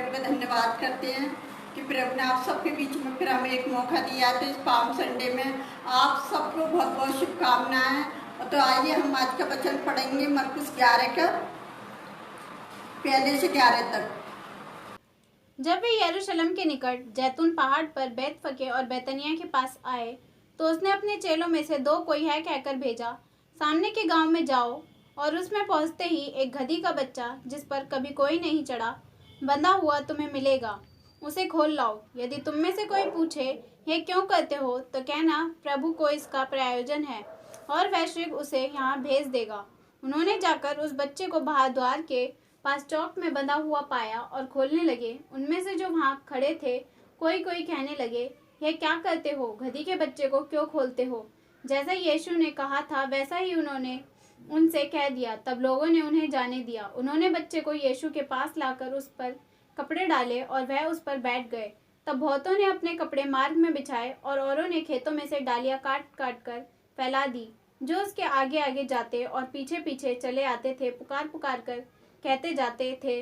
प्रभु का धन्यवाद करते हैं कि प्रभु ने आप सबके बीच में फिर हमें एक मौका दिया। तो इस पाम संडे में आप सबको बहुत बहुत शुभकामनाएं। तो आइए हम आज का वचन पढ़ेंगे मरकुस 11 का पहले से 11 तक। जब वे यरूशलेम के निकट जैतून पहाड़ पर बैतफगे और बैतनिया के पास आए तो उसने अपने चेलों में से 2 कोई है कहकर भेजा, सामने के गांव में जाओ और उसमें पहुंचते ही एक गधी का बच्चा जिस पर कभी कोई नहीं चढ़ा बंधा हुआ तुम्हें मिलेगा, उसे खोल लाओ। यदि तुम में से कोई पूछे ये क्यों करते हो तो कहना प्रभु को इसका प्रयोजन है और वैश्विक उसे यहाँ भेज देगा। उन्होंने जाकर उस बच्चे को बाहर द्वार के पास चौक में बंधा हुआ पाया और खोलने लगे। उनमें से जो वहां खड़े थे कोई कोई कहने लगे, ये क्या करते हो, गधी के बच्चे को क्यों खोलते हो? जैसा यीशु ने कहा था वैसा ही उन्होंने उनसे कह दिया। तब लोगों ने उन्हें जाने दिया। उन्होंने बच्चे को यीशु के पास लाकर उस पर कपड़े डाले और वह उस पर बैठ गए। तब बहुतों ने अपने कपड़े मार्ग में बिछाए और औरों ने खेतों में से डालियां काट काट कर फैला दी। जो उसके आगे आगे जाते और पीछे पीछे चले आते थे पुकार पुकार कर कहते जाते थे,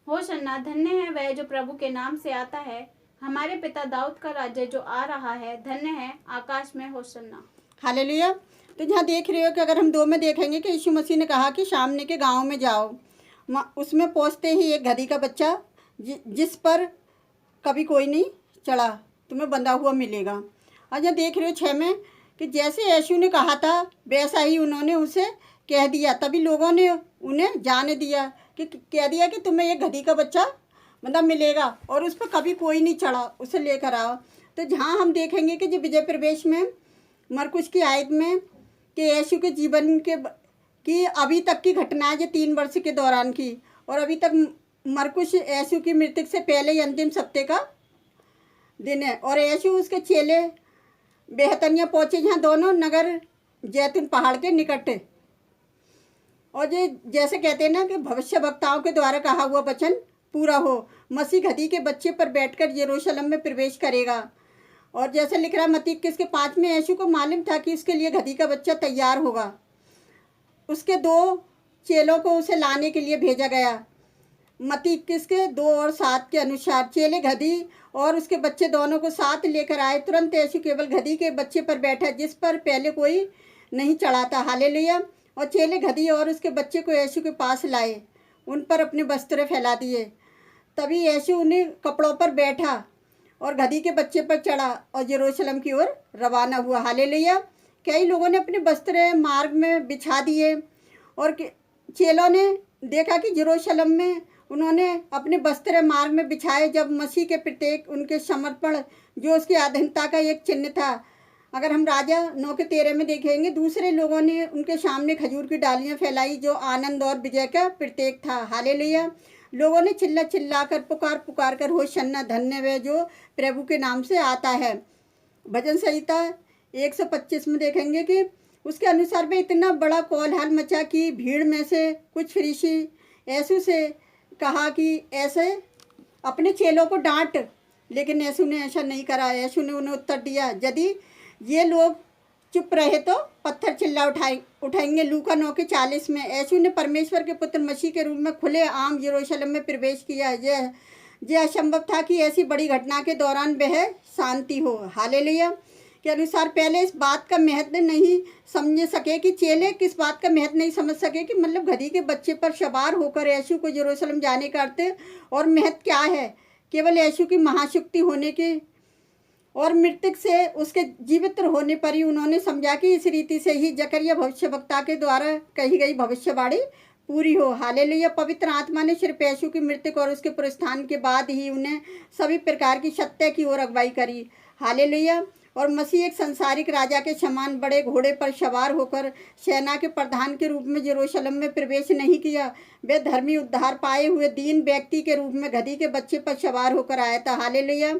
होशन्ना, धन्य है वह जो प्रभु के नाम से आता है, हमारे पिता दाऊद का राज्य जो आ रहा है, धन्य है आकाश में होशन्ना। हालेलुया। तो यहाँ देख रहे हो कि अगर हम 2 में देखेंगे कि यीशु मसीह ने कहा कि सामने के गांव में जाओ, उसमें पहुँचते ही एक गधी का बच्चा जिस पर कभी कोई नहीं चढ़ा तुम्हें बंधा हुआ मिलेगा। और यहाँ देख रहे हो 6 में कि जैसे यीशु ने कहा था वैसा ही उन्होंने उसे कह दिया। तभी लोगों ने उन्हें जाने दिया कि कह दिया कि तुम्हें एक गधी का बच्चा मतलब मिलेगा और उस पर कभी कोई नहीं चढ़ा, उसे लेकर आओ। तो जहाँ हम देखेंगे कि जो विजय प्रवेश में मरकुस की आयत में कि यीशु के जीवन की अभी तक की घटनाएं जो 3 वर्ष के दौरान की, और अभी तक मरकुस यीशु की मृत्यु से पहले ही अंतिम सप्ताह का दिन है। और यीशु उसके चेले बेहतनिया पहुँचे जहाँ दोनों नगर जैतून पहाड़ के निकट है। और ये जैसे कहते हैं ना कि भविष्य वक्ताओं के द्वारा कहा हुआ वचन पूरा हो, मसीह गधी के बच्चे पर बैठकर यरूशलेम में प्रवेश करेगा। और जैसे लिख रहा है मत्ती 21 के 5 में, यीशु को मालूम था कि इसके लिए गधी का बच्चा तैयार होगा। उसके 2 चेलों को उसे लाने के लिए भेजा गया। मत्ती 21 के 2 और 7 के अनुसार चेले गधी और उसके बच्चे दोनों को साथ लेकर आए। तुरंत यीशु केवल गधी के बच्चे पर बैठा जिस पर पहले कोई नहीं चढ़ा था। हालेलुया। और चेले गधी और उसके बच्चे को यीशु के पास लाए, उन पर अपने वस्त्र फैला दिए। तभी यीशु उन्हें कपड़ों पर बैठा और गधी के बच्चे पर चढ़ा और यरूशलेम की ओर रवाना हुआ। हालेलुया। कई लोगों ने अपने वस्त्र मार्ग में बिछा दिए और चेलों ने देखा कि यरूशलेम में उन्होंने अपने वस्त्र मार्ग में बिछाए। जब मसीह के प्रत्येक उनके समर्पण जो उसकी आधीनता का एक चिन्ह था। अगर हम राजा 9 के 13 में देखेंगे, दूसरे लोगों ने उनके सामने खजूर की डालियां फैलाई जो आनंद और विजय का प्रतीक था। हालेलुया। लोगों ने चिल्ला चिल्ला कर पुकार पुकार कर होशन्ना, धन्य वह जो प्रभु के नाम से आता है। भजन संहिता 125 में देखेंगे कि उसके अनुसार भी इतना बड़ा कोलाहल मचा कि भीड़ में से कुछ फरीसी यीशु से कहा कि ऐसे अपने चेलों को डांट, लेकिन यीशु ने ऐसा नहीं करा। यीशु ने उन्हें उत्तर दिया, यदि ये लोग चुप रहे तो पत्थर चिल्ला उठाएंगे। लूका 9 के 40 में यीशु ने परमेश्वर के पुत्र मसीह के रूप में खुले आम यरूशलेम में प्रवेश किया। यह असंभव था कि ऐसी बड़ी घटना के दौरान वह शांति हो। हालेलुया के अनुसार पहले इस बात का महत्व नहीं समझ सके कि चेले किस बात का महत्व नहीं समझ सके कि मतलब गधी के बच्चे पर सवार होकर यीशु को यरूशलेम जाने का अर्थ और महत्व क्या है। केवल यीशु की महाशक्ति होने के और मृतक से उसके जीवित होने पर ही उन्होंने समझा कि इस रीति से ही जकरिया भविष्यवक्ता के द्वारा कही गई भविष्यवाणी पूरी हो। हालेलुया। पवित्र आत्मा ने सिर्फ यीशु की मृत्यु और उसके पुनरुत्थान के बाद ही उन्हें सभी प्रकार की सत्य की ओर अगुवाई करी। हालेलुया। और मसीह एक संसारिक राजा के समान बड़े घोड़े पर सवार होकर सेना के प्रधान के रूप में यरूशलेम में प्रवेश नहीं किया। वे धर्मी उद्धार पाए हुए दीन व्यक्ति के रूप में गधी के बच्चे पर सवार होकर आया था। हालेलुया।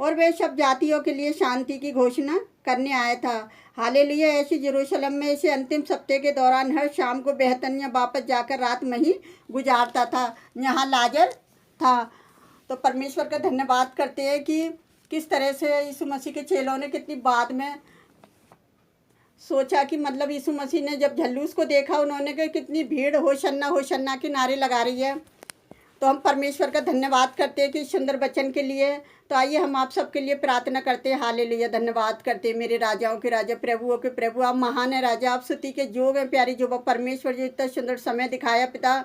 और वे सब जातियों के लिए शांति की घोषणा करने आया था। हालेलुया। ऐसे यरूशलेम में इसे अंतिम सप्ताह के दौरान हर शाम को बेहतनिया वापस जाकर रात में ही गुजारता था। यहाँ लाजर था। तो परमेश्वर का धन्यवाद करते हैं कि किस तरह से यीशु मसीह के चेलों ने कितनी बाद में सोचा कि मतलब यीशु मसीह ने जब झल्लूस को देखा, उन्होंने कहा कितनी भीड़ होशन्ना होशन्ना के नारे लगा रही है। तो हम परमेश्वर का धन्यवाद करते हैं कि इस सुंदर वचन के लिए। तो आइए हम आप सबके लिए प्रार्थना करते हैं। हालेलुया, धन्यवाद करते हैं मेरे राजाओं के राजा, प्रभुओं के प्रभु, आप महान है राजा, आप स्तुति के जोग हैं प्यारे जो परमेश्वर, जो इतना सुंदर समय दिखाया पिता,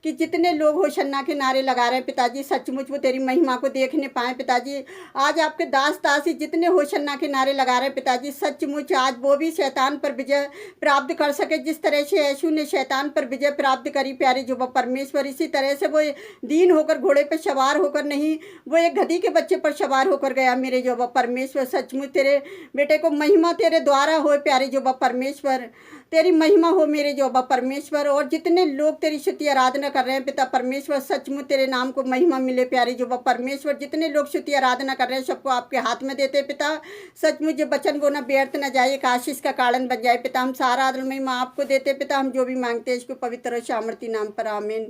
कि जितने लोग होशन्ना के नारे लगा रहे हैं पिताजी, सचमुच वो तेरी महिमा को देखने पाए पिताजी। आज आपके दास दासी जितने होशन्ना के नारे लगा रहे हैं पिताजी, सचमुच आज वो भी शैतान पर विजय प्राप्त कर सके, जिस तरह से यीशु ने शैतान पर विजय प्राप्त करी प्यारे जो परमेश्वर। इसी तरह से वो दीन होकर, घोड़े पर सवार होकर नहीं, वो एक गधी के बच्चे पर सवार होकर गया मेरे जो परमेश्वर। सचमुच तेरे बेटे को महिमा तेरे द्वारा हो प्यारे जो परमेश्वर, तेरी महिमा हो मेरे जो परमेश्वर। और जितने लोग तेरी स्तुति आराधना कर रहे हैं पिता परमेश्वर, सचमुच तेरे नाम को महिमा मिले प्यारे जो परमेश्वर। जितने लोग स्तुति आराधना कर रहे हैं सबको आपके हाथ में देते पिता। सचमुच जो वचन वो ना व्यर्थ न जाए, एक आशीष का कारण बन जाए पिता। हम सारा आदर महिमा आपको देते पिता। हम जो भी मांगते हैं इसको पवित्र और सामर्थी नाम पर आमीन।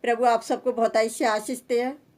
प्रभु आप सबको बहुत से आशीष दे।